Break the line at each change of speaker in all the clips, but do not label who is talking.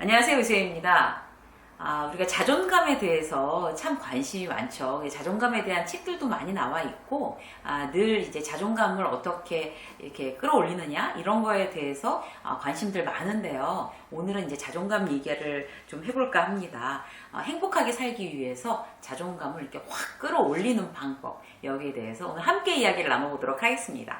안녕하세요, 유세입니다. 우리가 자존감에 대해서 참 관심이 많죠. 자존감에 대한 책들도 많이 나와 있고, 늘 이제 자존감을 어떻게 이렇게 끌어올리느냐, 이런 거에 대해서 관심들 많은데요. 오늘은 이제 자존감 얘기를 좀 해볼까 합니다. 행복하게 살기 위해서 자존감을 이렇게 확 끌어올리는 방법, 여기에 대해서 오늘 함께 이야기를 나눠보도록 하겠습니다.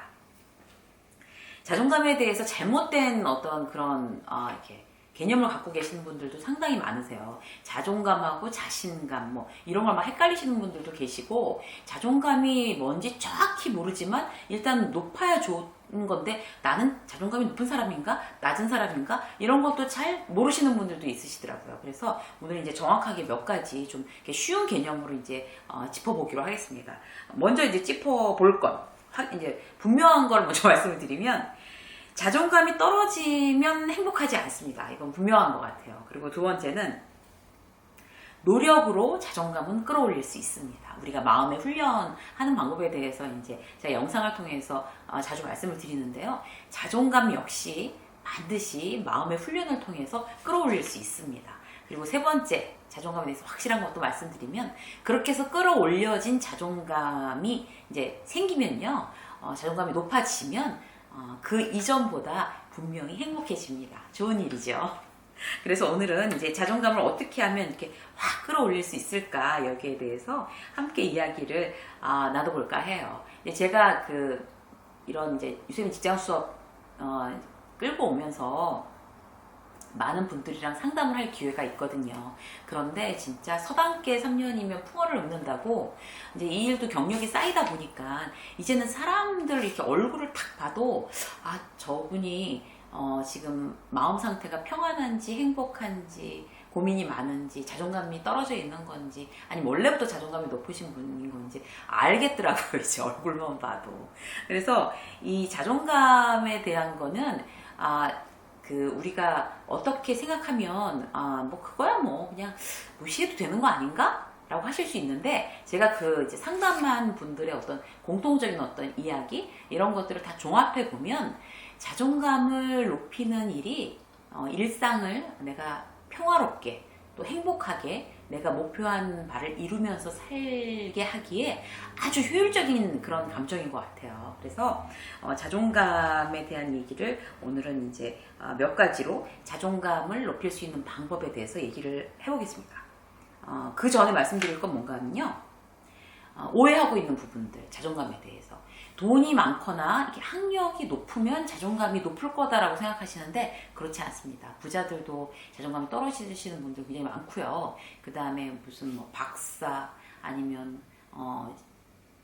자존감에 대해서 잘못된 어떤 그런, 이렇게 개념을 갖고 계시는 분들도 상당히 많으세요. 자존감하고 자신감 이런 걸 막 헷갈리시는 분들도 계시고, 자존감이 뭔지 정확히 모르지만 일단 높아야 좋은 건데 나는 자존감이 높은 사람인가 낮은 사람인가 이런 것도 잘 모르시는 분들도 있으시더라고요. 그래서 오늘 이제 정확하게 몇 가지 좀 쉬운 개념으로 이제 짚어보기로 하겠습니다. 먼저 이제 짚어볼 건 이제 분명한 걸 먼저 말씀을 드리면, 자존감이 떨어지면 행복하지 않습니다. 이건 분명한 것 같아요. 그리고 두 번째는 노력으로 자존감은 끌어올릴 수 있습니다. 우리가 마음의 훈련하는 방법에 대해서 이제 제가 영상을 통해서 자주 말씀을 드리는데요. 자존감 역시 반드시 마음의 훈련을 통해서 끌어올릴 수 있습니다. 그리고 세 번째, 자존감에 대해서 확실한 것도 말씀드리면, 그렇게 해서 끌어올려진 자존감이 이제 생기면요, 자존감이 높아지면 그 이전보다 분명히 행복해집니다. 좋은 일이죠. 그래서 오늘은 이제 자존감을 어떻게 하면 이렇게 확 끌어올릴 수 있을까, 여기에 대해서 함께 이야기를 나눠볼까 해요. 제가 이런 이제 유세민 직장 수업 끌고 오면서 많은 분들이랑 상담을 할 기회가 있거든요. 그런데 진짜 서당계 3년이면 풍어를 읊는다고, 이제 이 일도 경력이 쌓이다 보니까 이제는 사람들 이렇게 얼굴을 딱 봐도 저분이 지금 마음 상태가 평안한지 행복한지 고민이 많은지 자존감이 떨어져 있는 건지 아니면 원래부터 자존감이 높으신 분인 건지 알겠더라고요. 이제 얼굴만 봐도. 그래서 이 자존감에 대한 거는 우리가 어떻게 생각하면 그거야 그냥 무시해도 되는 거 아닌가? 라고 하실 수 있는데, 제가 이제 상담한 분들의 어떤 공통적인 어떤 이야기 이런 것들을 다 종합해 보면, 자존감을 높이는 일이 일상을 내가 평화롭게 또 행복하게 내가 목표한 바를 이루면서 살게 하기에 아주 효율적인 그런 감정인 것 같아요. 그래서 자존감에 대한 얘기를 오늘은 이제 몇 가지로 자존감을 높일 수 있는 방법에 대해서 얘기를 해보겠습니다. 그 전에 말씀드릴 건 뭔가 하면요, 오해하고 있는 부분들, 자존감에 대해서. 돈이 많거나 이렇게 학력이 높으면 자존감이 높을 거다라고 생각하시는데 그렇지 않습니다. 부자들도 자존감이 떨어지시는 분들 굉장히 많고요. 그 다음에 무슨 박사 아니면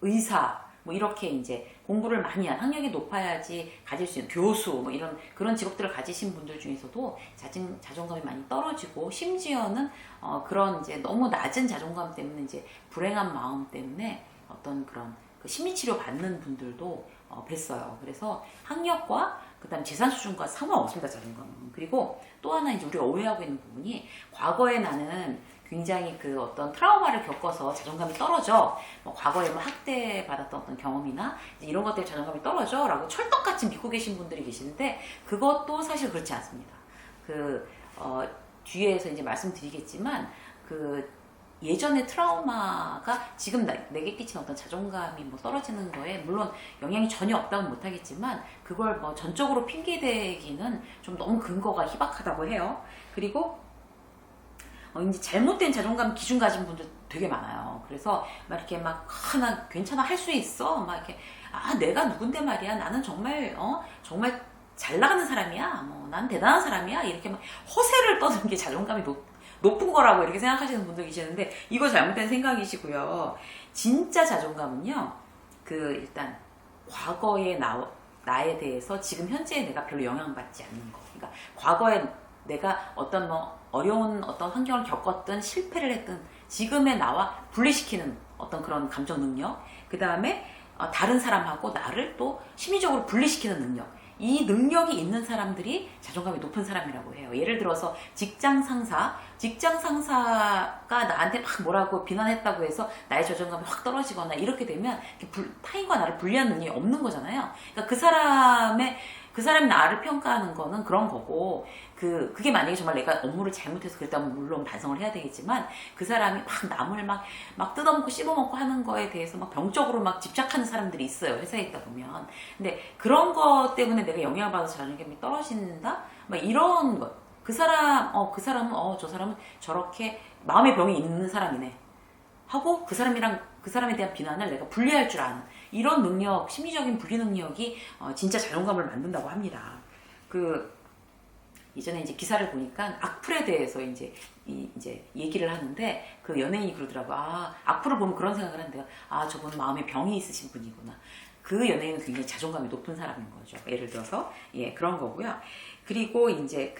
의사 이렇게 이제 공부를 많이 한, 학력이 높아야지 가질 수 있는 교수 이런 그런 직업들을 가지신 분들 중에서도 자존감이 많이 떨어지고, 심지어는 그런 이제 너무 낮은 자존감 때문에 이제 불행한 마음 때문에 어떤 그런 심리치료 받는 분들도 뵀어요. 그래서 학력과 그다음 재산 수준과 상관없습니다, 자존감은. 그리고 또 하나 이제 우리가 오해하고 있는 부분이, 과거에 나는 굉장히 어떤 트라우마를 겪어서 자존감이 떨어져. 과거에 학대 받았던 어떤 경험이나 이런 것 때문에 자존감이 떨어져. 라고 철떡같이 믿고 계신 분들이 계시는데, 그것도 사실 그렇지 않습니다. 뒤에서 이제 말씀드리겠지만, 예전의 트라우마가 지금 내게 끼친 어떤 자존감이 떨어지는 거에 물론 영향이 전혀 없다고는 못하겠지만, 그걸 전적으로 핑계대기는 좀 너무 근거가 희박하다고 해요. 그리고 이제 잘못된 자존감 기준 가진 분들 되게 많아요. 그래서 이렇게 나 괜찮아, 할 수 있어, 이렇게 내가 누군데 말이야, 나는 정말 정말 잘 나가는 사람이야, 난 대단한 사람이야, 이렇게 허세를 떠는 게 자존감이 높은 거라고 이렇게 생각하시는 분들 계시는데, 이거 잘못된 생각이시고요. 진짜 자존감은요, 일단 과거의 나에 대해서 지금 현재의 내가 별로 영향받지 않는 거. 그러니까 과거에 내가 어떤 어려운 어떤 환경을 겪었든 실패를 했든 지금의 나와 분리시키는 어떤 그런 감정 능력, 그 다음에 다른 사람하고 나를 또 심리적으로 분리시키는 능력, 이 능력이 있는 사람들이 자존감이 높은 사람이라고 해요. 예를 들어서 직장 상사가 나한테 막 뭐라고 비난했다고 해서 나의 자존감이 확 떨어지거나 이렇게 되면 타인과 나를 분리하는 능력이 없는 거잖아요. 그러니까 그 사람의 그 사람이 나를 평가하는 거는 그런 거고, 그게 만약에 정말 내가 업무를 잘못해서 그랬다면 물론 반성을 해야 되겠지만, 그 사람이 막 남을 막 뜯어먹고 씹어먹고 하는 거에 대해서 막 병적으로 막 집착하는 사람들이 있어요. 회사에 있다 보면. 근데 그런 것 때문에 내가 영향을 받아서 자존감이 떨어진다? 막 이런 것. 그 사람은, 저 사람은 저렇게 마음의 병이 있는 사람이네. 하고 그 사람에 대한 비난을 내가 분리할 줄 아는 이런 능력, 심리적인 분리 능력이 진짜 자존감을 만든다고 합니다. 예전에 이제 기사를 보니까 악플에 대해서 이제 얘기를 하는데 그 연예인이 그러더라고. 악플을 보면 그런 생각을 한대요. 저분은 마음에 병이 있으신 분이구나. 그 연예인은 굉장히 자존감이 높은 사람인 거죠. 예를 들어서 그런 거고요. 그리고 이제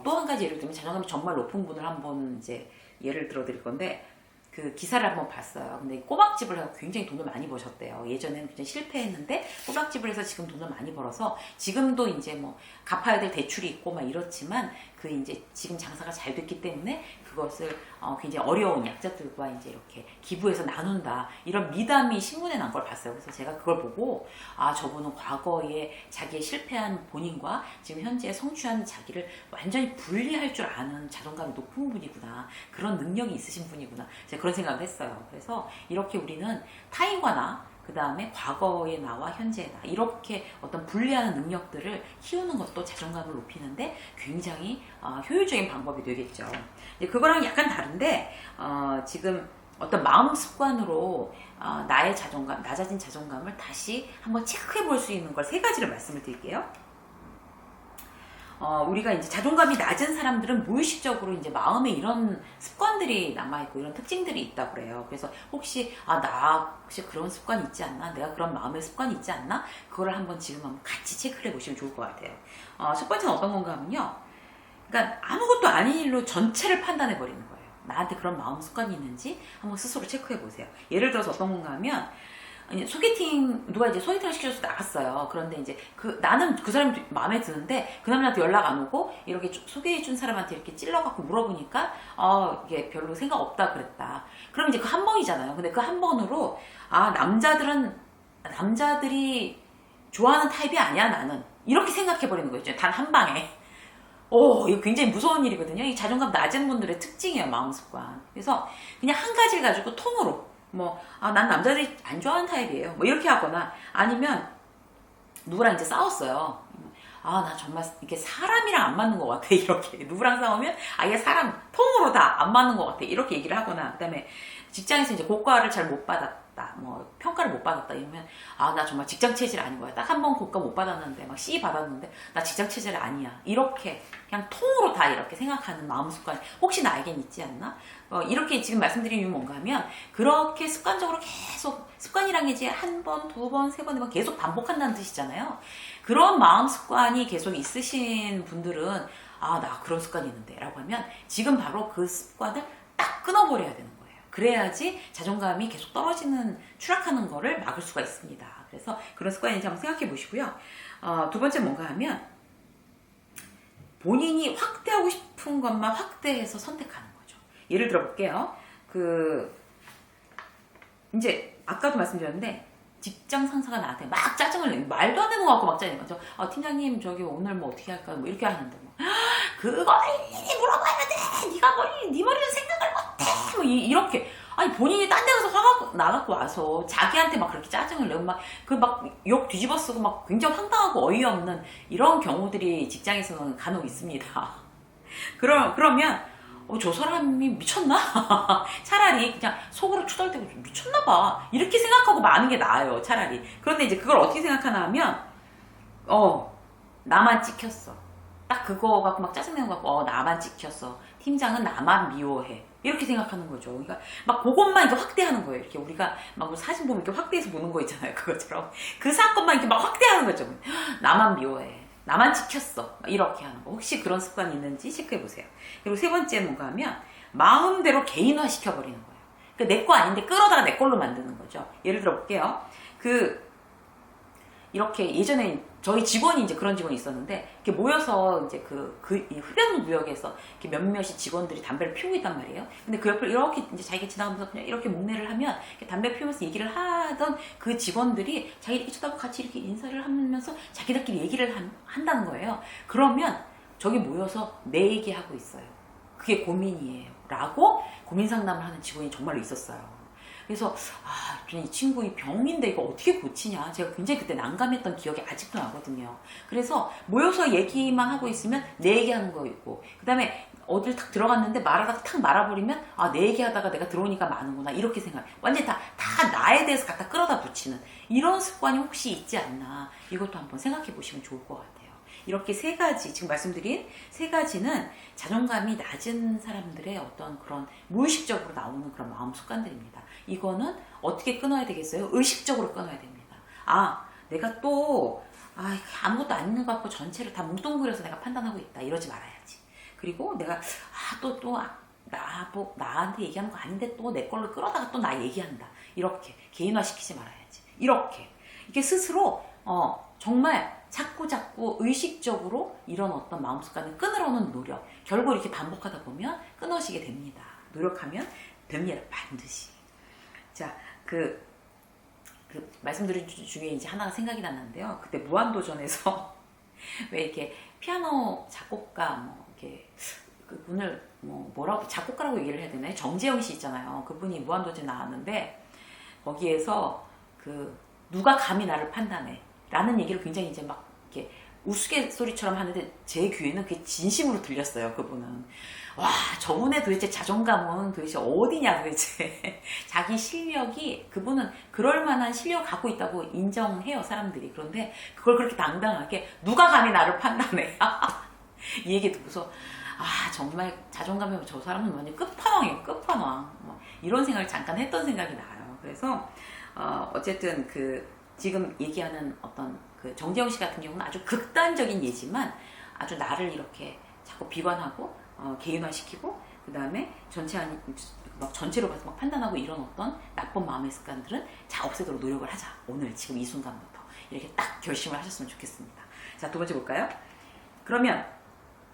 또 한 가지 예를 들면 자존감이 정말 높은 분을 한번 이제 예를 들어 드릴 건데, 그 기사를 한번 봤어요. 근데 꼬막집을 하고 굉장히 돈을 많이 버셨대요. 예전에는 굉장히 실패했는데 꼬막집을 해서 지금 돈을 많이 벌어서 지금도 이제 뭐 갚아야 될 대출이 있고 막 이렇지만 이제 지금 장사가 잘 됐기 때문에 그것을 굉장히 어려운 약자들과 이제 이렇게 기부해서 나눈다, 이런 미담이 신문에 난 걸 봤어요. 그래서 제가 그걸 보고 저분은 과거에 자기의 실패한 본인과 지금 현재 성취한 자기를 완전히 분리할 줄 아는 자존감이 높은 분이구나, 그런 능력이 있으신 분이구나, 제가 그런 생각을 했어요. 그래서 이렇게 우리는 타인과 나, 그 다음에 과거의 나와 현재의 나, 이렇게 어떤 분리하는 능력들을 키우는 것도 자존감을 높이는데 굉장히 효율적인 방법이 되겠죠. 그거랑 약간 다른데, 지금 어떤 마음 습관으로 나의 자존감, 낮아진 자존감을 다시 한번 체크해 볼 수 있는 걸 3가지를 말씀을 드릴게요. 우리가 이제 자존감이 낮은 사람들은 무의식적으로 이제 마음에 이런 습관들이 남아있고 이런 특징들이 있다고 그래요. 그래서 혹시, 나 혹시 그런 습관이 있지 않나? 내가 그런 마음의 습관이 있지 않나? 그거를 한번 지금 한번 같이 체크를 해보시면 좋을 것 같아요. 첫 번째는 어떤 건가 하면요. 그러니까 아무것도 아닌 일로 전체를 판단해 버리는 거예요. 나한테 그런 마음 습관이 있는지 한번 스스로 체크해 보세요. 예를 들어서 어떤 건가 하면, 누가 이제 소개팅을 시켜줘서 나갔어요. 그런데 이제 나는 그 사람이 마음에 드는데 그 남자한테 연락 안 오고 이렇게 소개해준 사람한테 이렇게 찔러갖고 물어보니까 이게 별로 생각 없다 그랬다. 그럼 이제 그 한 번이잖아요. 근데 그 한 번으로 남자들이 좋아하는 타입이 아니야 나는, 이렇게 생각해버리는 거죠. 단 한 방에. 이거 굉장히 무서운 일이거든요. 이 자존감 낮은 분들의 특징이에요, 마음 습관. 그래서 그냥 한 가지를 가지고 통으로 난 남자들이 안 좋아하는 타입이에요, 이렇게 하거나, 아니면 누구랑 이제 싸웠어요. 나 정말 이렇게 사람이랑 안 맞는 것 같아, 이렇게. 누구랑 싸우면 얘 사람 통으로 다 안 맞는 것 같아, 이렇게 얘기를 하거나, 그다음에 직장에서 이제 고과를 잘 못 받았다, 평가를 못 받았다 이러면 나 정말 직장 체질 아닌 거야. 딱 한 번 고과 못 받았는데 막 C 받았는데 나 직장 체질 아니야, 이렇게 그냥 통으로 다 이렇게 생각하는 마음 습관, 혹시 나에겐 있지 않나? 이렇게 지금 말씀드린 이유는 뭔가 하면, 그렇게 습관적으로 계속, 습관이란 게 이제 한 번, 2번, 3번 계속 반복한다는 뜻이잖아요. 그런 마음 습관이 계속 있으신 분들은 나 그런 습관이 있는데 라고 하면 지금 바로 그 습관을 딱 끊어버려야 되는 거예요. 그래야지 자존감이 계속 추락하는 거를 막을 수가 있습니다. 그래서 그런 습관인지 한번 생각해 보시고요. 2번째 뭔가 하면, 본인이 확대하고 싶은 것만 확대해서 선택하는 거죠. 예를 들어 볼게요. 이제 아까도 말씀드렸는데, 직장 상사가 나한테 막 짜증을 내요. 말도 안 되는 거 갖고 막 짜증을 내요. 팀장님 저기 오늘 어떻게 할까요? 이렇게 하는데 그걸 일일이 물어봐야 돼. 네 머리는 생각을 못해. 이렇게. 본인이 딴 데 가서 화가 나갖고 와서 자기한테 막 그렇게 짜증을 내고 막 욕 뒤집어 쓰고 막 굉장히 황당하고 어이없는 이런 경우들이 직장에서는 간혹 있습니다. 그러면 저 사람이 미쳤나? 차라리 그냥 속으로 투덜대고 미쳤나봐, 이렇게 생각하고 마는 게 나아요, 차라리. 그런데 이제 그걸 어떻게 생각하나 하면, 나만 찍혔어. 딱 그거 갖고 막 짜증내는 거 갖고, 나만 찍혔어. 팀장은 나만 미워해. 이렇게 생각하는 거죠. 그러니까 막 그것만 이렇게 확대하는 거예요. 이렇게 우리가 막 사진 보면 이렇게 확대해서 보는 거 있잖아요. 그것처럼. 그 사건만 이렇게 막 확대하는 거죠. 나만 미워해. 나만 지켰어. 이렇게 하는 거. 혹시 그런 습관이 있는지 체크해 보세요. 그리고 3번째 뭔가 하면, 마음대로 개인화 시켜버리는 거예요. 그러니까 내 거 아닌데 끌어다가 내 걸로 만드는 거죠. 예를 들어 볼게요. 이렇게 예전에 저희 직원이 이제 그런 직원이 있었는데, 이렇게 모여서 이제 이 흡연 구역에서 이렇게 몇몇이 직원들이 담배를 피우고 있단 말이에요. 근데 그 옆을 이렇게 이제 자기가 지나가면서 그냥 이렇게 목례를 하면, 이렇게 담배 피우면서 얘기를 하던 그 직원들이 자기 이렇게 쳐다보고 같이 이렇게 인사를 하면서 자기들끼리 얘기를 한다는 거예요. 그러면 저기 모여서 내 얘기하고 있어요. 그게 고민이에요. 라고 고민 상담을 하는 직원이 정말로 있었어요. 그래서 이 친구 이 병인데 이거 어떻게 고치냐, 제가 굉장히 그때 난감했던 기억이 아직도 나거든요. 그래서 모여서 얘기만 하고 있으면 내 얘기하는 거 있고, 그 다음에 어딜 탁 들어갔는데 말하다가 탁 말아버리면 내 얘기하다가 내가 들어오니까 마는구나 이렇게 생각, 완전히 다 나에 대해서 갖다 끌어다 붙이는 이런 습관이 혹시 있지 않나, 이것도 한번 생각해 보시면 좋을 것 같아요. 이렇게 세 가지, 지금 말씀드린 세 가지는 자존감이 낮은 사람들의 어떤 그런 무의식적으로 나오는 그런 마음 습관들입니다. 이거는 어떻게 끊어야 되겠어요? 의식적으로 끊어야 됩니다. 내가 또 아무것도 아닌 것 같고 전체를 다 뭉뚱그려서 내가 판단하고 있다, 이러지 말아야지. 그리고 내가 나한테 얘기하는 거 아닌데 또 내 걸로 끌어다가 또 나 얘기한다, 이렇게 개인화시키지 말아야지. 이렇게 스스로 정말 자꾸 의식적으로 이런 어떤 마음 습관을 끊으려는 노력, 결국 이렇게 반복하다 보면 끊어지게 됩니다. 노력하면 됩니다, 반드시. 자, 그 말씀드린 중에 이제 하나가 생각이 났는데요. 그때 무한도전에서 왜 이렇게 피아노 작곡가 이렇게 그분을 뭐라고 작곡가라고 얘기를 해야 되나요? 정재영 씨 있잖아요. 그분이 무한도전에 나왔는데, 거기에서 누가 감히 나를 판단해 라는 얘기를 굉장히 이제 막 이렇게 우스갯소리처럼 하는데, 제 귀에는 그게 진심으로 들렸어요. 그분은 저분의 도대체 자존감은 도대체 어디냐, 도대체. 자기 실력이, 그분은 그럴 만한 실력을 갖고 있다고 인정해요, 사람들이. 그런데 그걸 그렇게 당당하게 누가 감히 나를 판단해 이 얘기 듣고서 정말 자존감이, 저 사람은 완전 끝판왕이에요, 끝판왕. 이런 생각을 잠깐 했던 생각이 나요. 그래서 어쨌든 지금 얘기하는 어떤 정재영 씨 같은 경우는 아주 극단적인 예지만, 아주 나를 이렇게 자꾸 비관하고 개인화시키고, 그 다음에 전체로 봐서 막 판단하고, 이런 어떤 나쁜 마음의 습관들은 없애도록 노력을 하자. 오늘 지금 이 순간부터 이렇게 딱 결심을 하셨으면 좋겠습니다. 자, 두 번째 볼까요? 그러면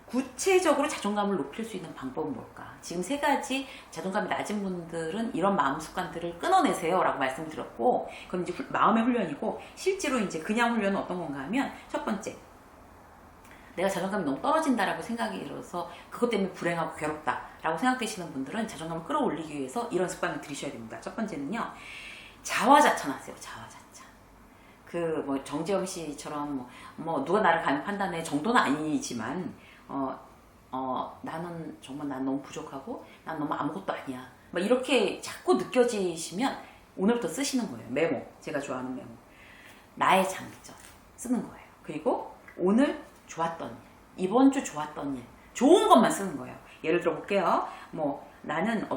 구체적으로 자존감을 높일 수 있는 방법은 뭘까? 지금 세 가지 자존감이 낮은 분들은 이런 마음 습관들을 끊어내세요 라고 말씀드렸고, 그건 이제 마음의 훈련이고, 실제로 이제 그냥 훈련은 어떤 건가 하면, 첫 번째, 내가 자존감이 너무 떨어진다라고 생각이 들어서 그것 때문에 불행하고 괴롭다라고 생각되시는 분들은 자존감을 끌어올리기 위해서 이런 습관을 들이셔야 됩니다. 첫 번째는요, 자화자찬하세요. 자화자찬. 정재영 씨처럼 누가 나를 감히 판단해 정도는 아니지만, 나는 정말 난 너무 부족하고 난 너무 아무것도 아니야, 이렇게 자꾸 느껴지시면 오늘부터 쓰시는 거예요. 메모, 제가 좋아하는 메모. 나의 장점 쓰는 거예요. 그리고 오늘 좋았던 일, 이번 주 좋았던 일, 좋은 것만 쓰는 거예요. 예를 들어 볼게요. 나는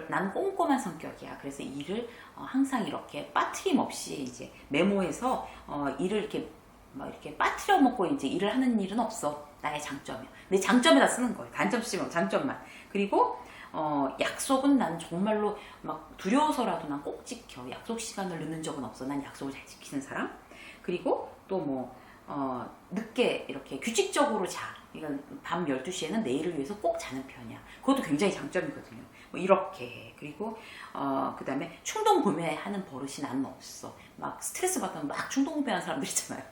나는 꼼꼼한 성격이야. 그래서 일을 항상 이렇게 빠트림 없이 이제 메모해서 일을 이렇게 빠트려 먹고 이제 일을 하는 일은 없어. 나의 장점이야. 내 장점에다 쓰는 거예요. 단점 쓰지 말고 장점만. 그리고 약속은 난 정말로 두려워서라도 난 꼭 지켜. 약속 시간을 늦는 적은 없어. 난 약속을 잘 지키는 사람. 그리고 또 늦게 이렇게 규칙적으로 자. 그러니까 밤 12시에는 내일을 위해서 꼭 자는 편이야. 그것도 굉장히 장점이거든요. 이렇게. 그리고 그 다음에 충동 구매하는 버릇이 나는 없어. 스트레스 받으면 충동 구매하는 사람들 있잖아요.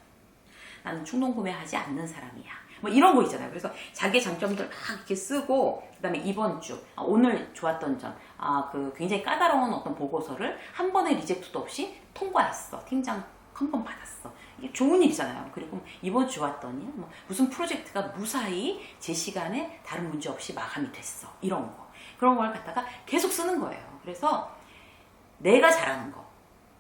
나는 충동 구매하지 않는 사람이야. 이런 거 있잖아요. 그래서 자기 장점들 이렇게 쓰고, 그 다음에 이번 주, 오늘 좋았던 점, 굉장히 까다로운 어떤 보고서를 한 번의 리젝트도 없이 통과했어. 팀장 한 번 받았어. 이게 좋은 일이잖아요. 그리고 이번 주 좋았던 일, 무슨 프로젝트가 무사히 제 시간에 다른 문제 없이 마감이 됐어. 이런 거. 그런 걸 갖다가 계속 쓰는 거예요. 그래서 내가 잘하는 거,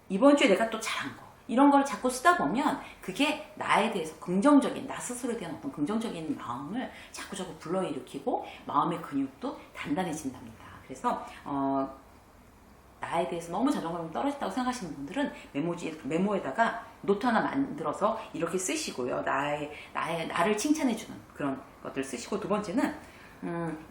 이번 주에 내가 또 잘한 거, 이런 걸 자꾸 쓰다 보면 그게 나에 대해서 긍정적인, 나 스스로에 대한 어떤 긍정적인 마음을 자꾸 불러일으키고 마음의 근육도 단단해진답니다. 그래서 나에 대해서 너무 자존감이 떨어졌다고 생각하시는 분들은 메모에다가 노트 하나 만들어서 이렇게 쓰시고요. 나를 칭찬해주는 그런 것들 쓰시고, 두 번째는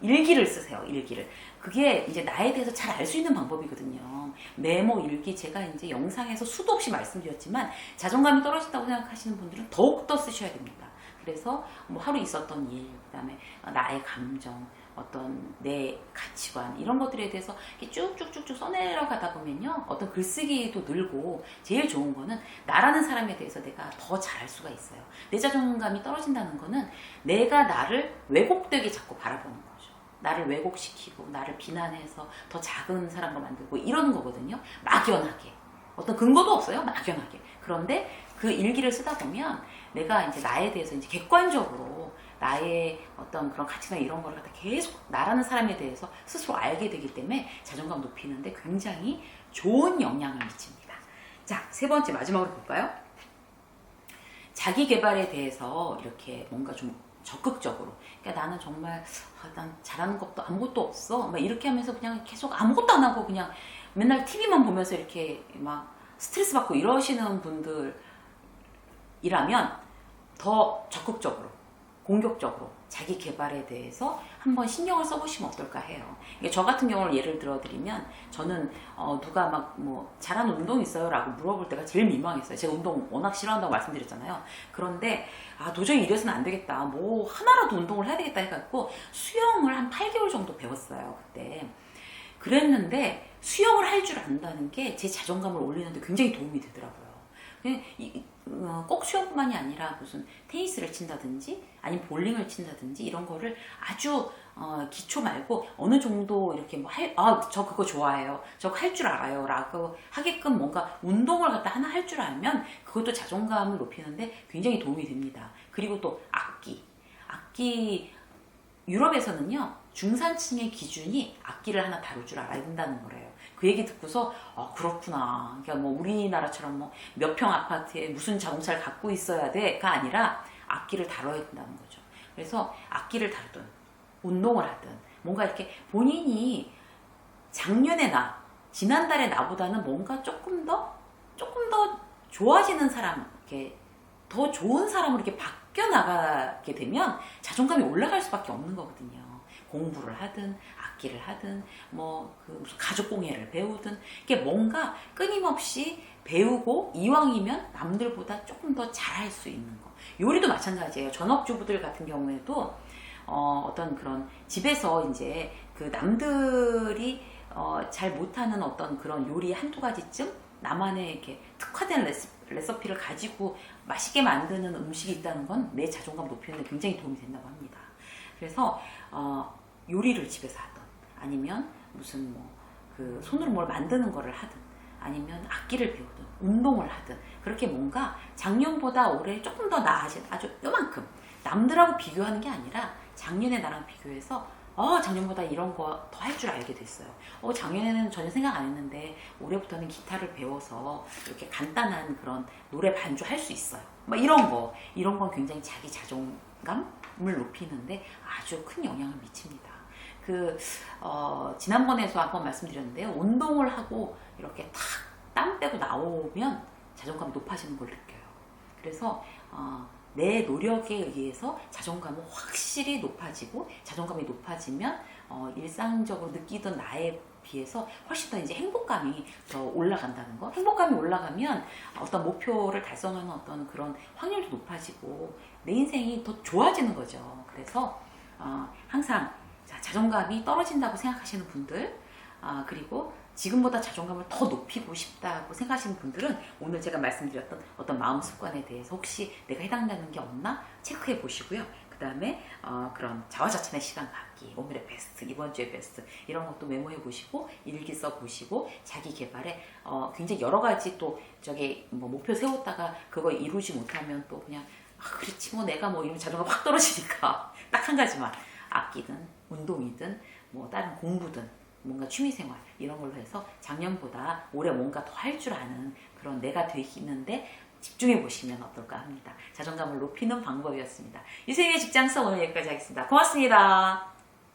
일기를 쓰세요. 일기를. 그게 이제 나에 대해서 잘 알 수 있는 방법이거든요. 메모, 일기, 제가 이제 영상에서 수도 없이 말씀드렸지만 자존감이 떨어진다고 생각하시는 분들은 더욱더 쓰셔야 됩니다. 그래서 뭐 하루 있었던 일, 그다음에 나의 감정, 어떤 내 가치관 이런 것들에 대해서 쭉쭉쭉쭉 써내려가다 보면요, 어떤 글쓰기도 늘고 제일 좋은 거는 나라는 사람에 대해서 내가 더 잘할 수가 있어요. 내 자존감이 떨어진다는 거는 내가 나를 왜곡되게 자꾸 바라보는 거죠. 나를 왜곡시키고 나를 비난해서 더 작은 사람으로 만들고 이러는 거거든요. 막연하게 어떤 근거도 없어요. 막연하게. 그런데 그 일기를 쓰다 보면 내가 이제 나에 대해서 이제 객관적으로 나의 어떤 그런 가치나 이런 거를 갖다 계속 나라는 사람에 대해서 스스로 알게 되기 때문에 자존감 높이는데 굉장히 좋은 영향을 미칩니다. 자, 세 번째 마지막으로 볼까요? 자기 개발에 대해서 이렇게 뭔가 좀 적극적으로, 그러니까 나는 정말 난 잘하는 것도 아무것도 없어 막 이렇게 하면서 그냥 계속 아무것도 안 하고 그냥 맨날 TV만 보면서 이렇게 막 스트레스 받고 이러시는 분들이라면 더 적극적으로 공격적으로 자기 개발에 대해서 한번 신경을 써보시면 어떨까 해요. 저 같은 경우를 예를 들어드리면 저는 누가 막 뭐 잘하는 운동 있어요? 라고 물어볼 때가 제일 민망했어요. 제가 운동 워낙 싫어한다고 말씀드렸잖아요. 그런데 도저히 이래서는 안 되겠다. 뭐 하나라도 운동을 해야 되겠다 해갖고 수영을 한 8개월 정도 배웠어요. 그때. 그랬는데 수영을 할 줄 안다는 게 제 자존감을 올리는데 굉장히 도움이 되더라고요. 꼭 수영뿐만이 아니라 무슨 테니스를 친다든지 아니면 볼링을 친다든지 이런 거를 아주 기초 말고 어느 정도 이렇게 뭐 저 그거 좋아해요. 저거 할 줄 알아요. 라고 하게끔 뭔가 운동을 갖다 하나 할 줄 알면 그것도 자존감을 높이는데 굉장히 도움이 됩니다. 그리고 또 악기 유럽에서는요, 중산층의 기준이 악기를 하나 다룰 줄 알아야 된다는 거래요. 그 얘기 듣고서 그렇구나. 그러니까 뭐 우리나라처럼 뭐 몇 평 아파트에 무슨 자동차를 갖고 있어야 돼가 아니라 악기를 다뤄야 된다는 거죠. 그래서 악기를 다루든 운동을 하든 뭔가 이렇게 본인이 작년의 지난달의 나보다는 뭔가 조금 더 좋아지는 사람, 이렇게 더 좋은 사람으로 이렇게 바뀌어 나가게 되면 자존감이 올라갈 수밖에 없는 거거든요. 공부를 하든 악기를 하든 무슨 가족 공예를 배우든 이게 뭔가 끊임없이 배우고 이왕이면 남들보다 조금 더 잘할 수 있는 거. 요리도 마찬가지예요. 전업주부들 같은 경우에도 어떤 그런 집에서 이제 그 남들이 잘 못하는 어떤 그런 요리 한두 가지쯤 나만의 이렇게 특화된 레시피를 가지고 맛있게 만드는 음식이 있다는 건 내 자존감 높이는 데 굉장히 도움이 된다고 합니다. 그래서 요리를 집에서 하든 아니면 무슨 그 손으로 뭘 만드는 거를 하든 아니면 악기를 배우든 운동을 하든 그렇게 뭔가 작년보다 올해 조금 더 나아진 아주 요만큼 남들하고 비교하는 게 아니라 작년에 나랑 비교해서 작년보다 이런 거 더 할 줄 알게 됐어요. 작년에는 전혀 생각 안 했는데 올해부터는 기타를 배워서 이렇게 간단한 그런 노래 반주 할 수 있어요. 이런 건 굉장히 자기 자존감을 높이는데 아주 큰 영향을 미칩니다. 지난번에도 한번 말씀드렸는데요. 운동을 하고 이렇게 땀 빼고 나오면 자존감이 높아지는 걸 느껴요. 그래서 내 노력에 의해서 자존감은 확실히 높아지고 자존감이 높아지면 일상적으로 느끼던 나에 비해서 훨씬 더 이제 행복감이 더 올라간다는 거. 행복감이 올라가면 어떤 목표를 달성하는 어떤 그런 확률도 높아지고 내 인생이 더 좋아지는 거죠. 그래서 항상 자존감이 떨어진다고 생각하시는 분들, 그리고 지금보다 자존감을 더 높이고 싶다고 생각하시는 분들은 오늘 제가 말씀드렸던 어떤 마음 습관에 대해서 혹시 내가 해당되는 게 없나 체크해 보시고요. 그 다음에 그런 자화자찬의 시간 갖기, 오늘의 베스트, 이번 주의 베스트 이런 것도 메모해 보시고 일기 써 보시고 자기 개발에 굉장히 여러 가지 또 목표 세웠다가 그거 이루지 못하면 또 그냥 그렇지 내가 이러면 자존감 확 떨어지니까 딱 한 가지만 악기든 운동이든 다른 공부든 뭔가 취미생활 이런 걸로 해서 작년보다 올해 뭔가 더 할 줄 아는 그런 내가 되기는데 집중해 보시면 어떨까 합니다. 자존감을 높이는 방법이었습니다. 유세윤의 직장성 오늘 여기까지 하겠습니다. 고맙습니다.